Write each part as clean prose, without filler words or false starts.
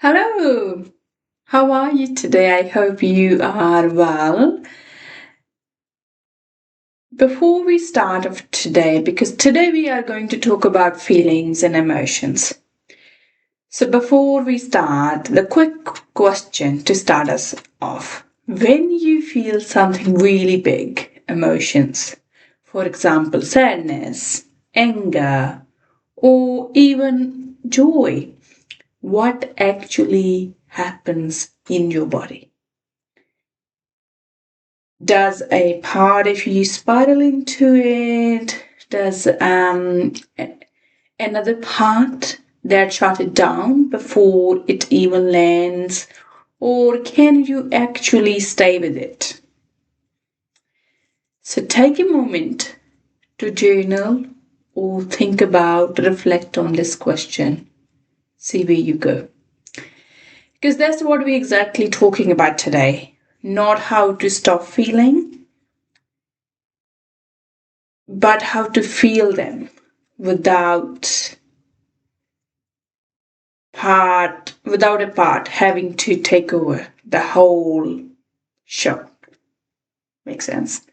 Hello, how are you today? I hope you are well. Before we start of today, because today we are going to talk about feelings and emotions. So before we start, the quick question to start us off. When you feel something really big, emotions, for example, sadness, anger, or even joy, what actually happens in your body? Does a part of you spiral into it? Does another part that shut it down before it even lands? Or can you actually stay with it? So take a moment to journal or think about, reflect on this question. See where you go. Because that's what we're exactly talking about today. Not how to stop feeling, but how to feel them without without a part having to take over the whole show. Makes sense.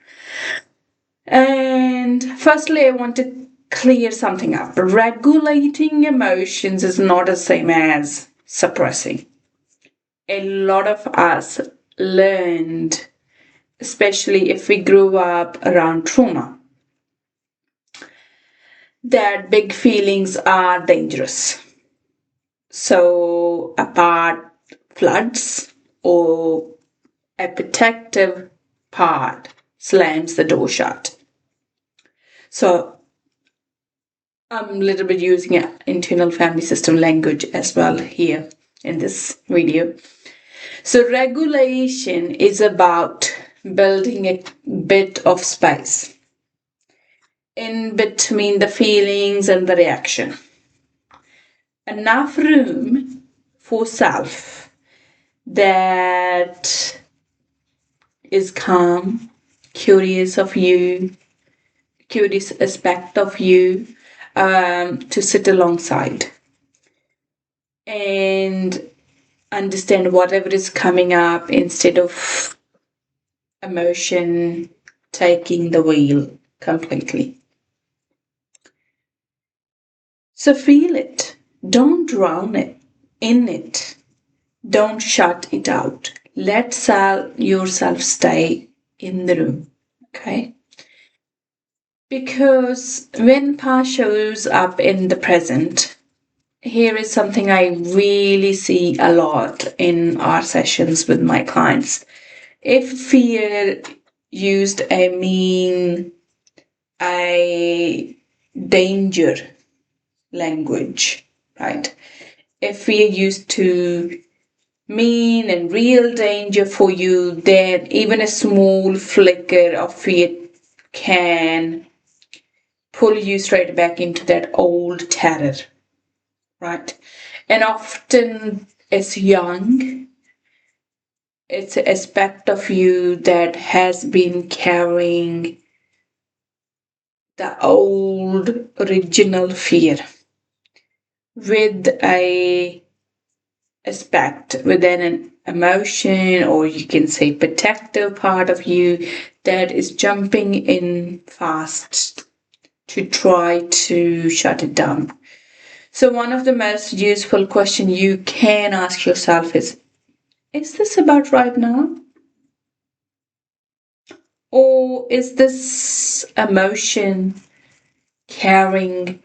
And firstly, I want to clear something up. Regulating emotions is not the same as suppressing. A lot of us learned, especially if we grew up around trauma, that big feelings are dangerous. So a part floods or a protective part slams the door shut. So I'm a little bit using an internal family system language as well here in this video. So regulation is about building a bit of space in between the feelings and the reaction. Enough room for self that is calm, curious of you, curious aspect of you to sit alongside and understand whatever is coming up instead of emotion taking the wheel completely. So feel it. Don't drown it in it. Don't shut it out. Let yourself stay in the room. Okay? Because when past shows up in the present, here is something I really see a lot in our sessions with my clients. If fear used a danger language, right? If fear used to mean and real danger for you, then even a small flicker of fear can pull you straight back into that old terror, right? And often as young, it's an aspect of you that has been carrying the old original fear with a aspect within an emotion, or you can say protective part of you that is jumping in fast to try to shut it down. So one of the most useful questions you can ask yourself is this about right now? Or is this emotion carrying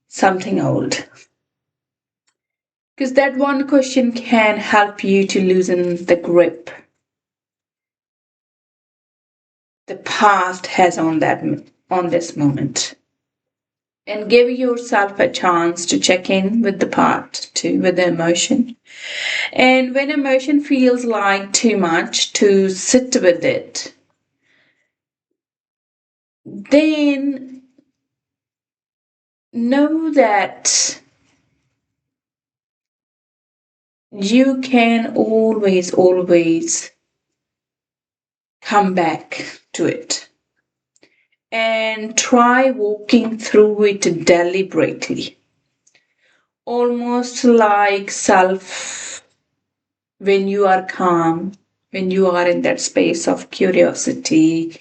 something old? Because that one question can help you to loosen the grip the past has on this moment. And give yourself a chance to check in with the part too, with the emotion. And when emotion feels like too much, to sit with it, then know that you can always come back to it and try walking through it deliberately, almost like self when you are calm, when you are in that space of curiosity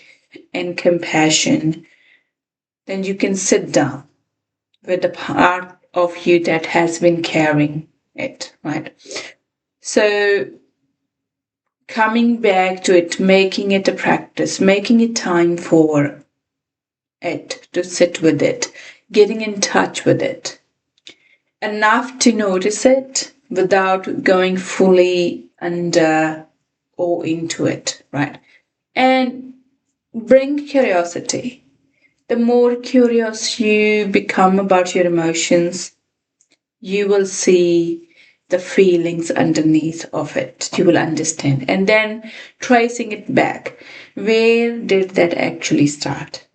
and compassion, then you can sit down with the part of you that has been carrying it, right? So, coming back to it, making it a practice, making it time for it to sit with it, getting in touch with it, enough to notice it without going fully under or into it, right? And bring curiosity. The more curious you become about your emotions, you will see the feelings underneath of it. You will understand. And then tracing it back. Where did that actually start?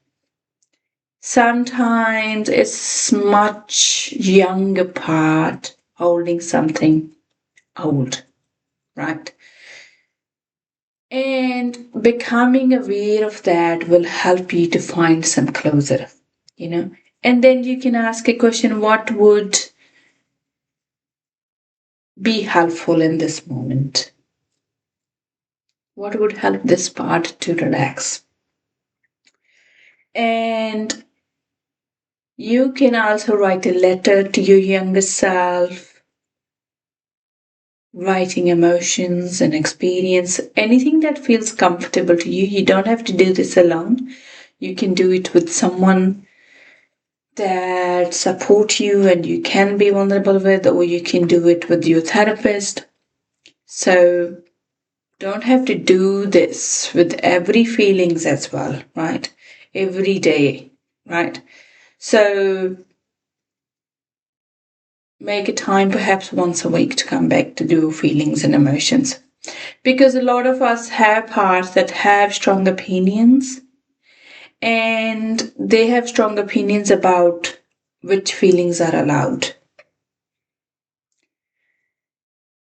Sometimes it's much younger part holding something old, right? And becoming aware of that will help you to find some closure, you know. And then you can ask a question, what would be helpful in this moment? What would help this part to relax? And you can also write a letter to your younger self, writing emotions and experience, anything that feels comfortable to you. You don't have to do this alone. You can do it with someone that support you and you can be vulnerable with, or you can do it with your therapist. So don't have to do this with every feelings as well, right? Every day, right? So make a time perhaps once a week to come back to do feelings and emotions. Because a lot of us have parts that have strong opinions, and they have strong opinions about which feelings are allowed.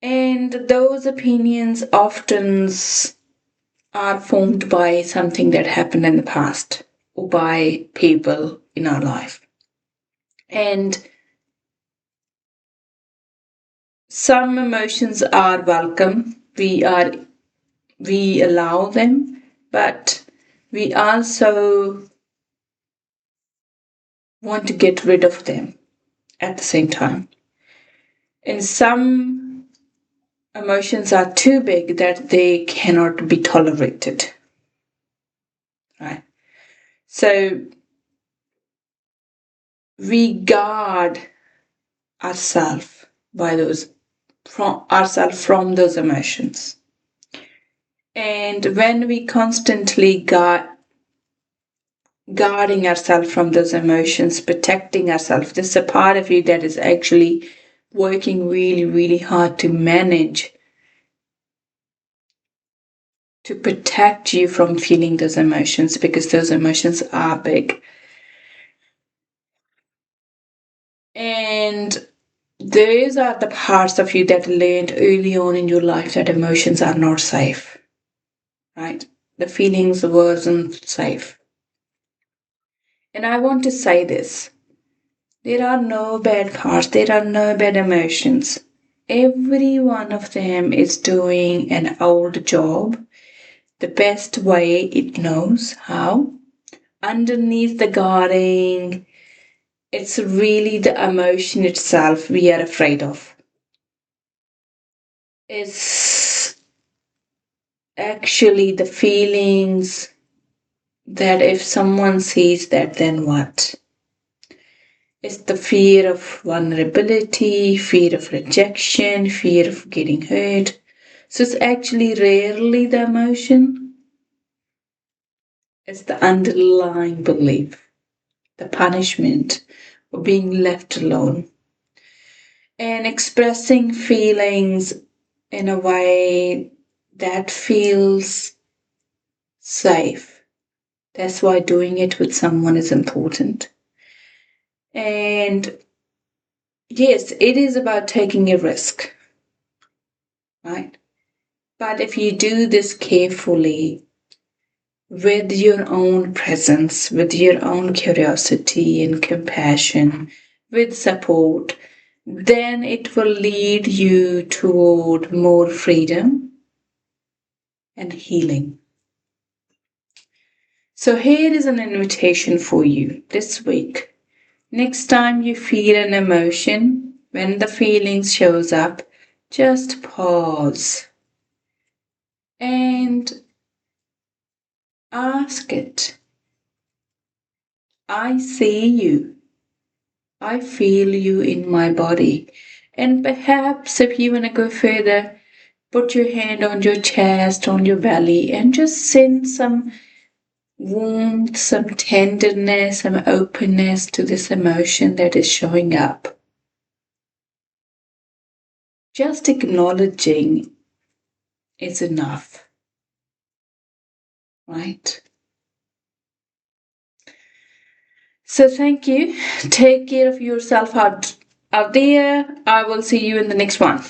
And those opinions often are formed by something that happened in the past or by people in our life. And some emotions are welcome. We allow them, but we also want to get rid of them at the same time. And some emotions are too big that they cannot be tolerated. Right? So we guard ourselves by those from those emotions. And when we constantly guarding ourselves from those emotions, protecting ourselves, this is a part of you that is actually working really, really hard to manage, to protect you from feeling those emotions, because those emotions are big. And those are the parts of you that learned early on in your life that emotions are not safe, right? The feelings wasn't safe. And I want to say this. There are no bad parts, there are no bad emotions. Every one of them is doing an old job the best way it knows how. Underneath the guarding, it's really the emotion itself we are afraid of. It's actually the feelings that if someone sees that, then what? It's the fear of vulnerability, fear of rejection, fear of getting hurt. So it's actually rarely the emotion, it's the underlying belief, the punishment of being left alone. And expressing feelings in a way that feels safe. That's why doing it with someone is important. And yes, it is about taking a risk, right? But if you do this carefully, with your own presence, with your own curiosity and compassion, with support, then it will lead you toward more freedom and healing. So here is an invitation for you this week. Next time you feel an emotion, when the feeling shows up, just pause and ask it. I see you. I feel you in my body. And perhaps if you want to go further, put your hand on your chest, on your belly, and just send some warmth, some tenderness, some openness to this emotion that is showing up. Just acknowledging is enough, right? So thank you. Take care of yourself out there. I will see you in the next one.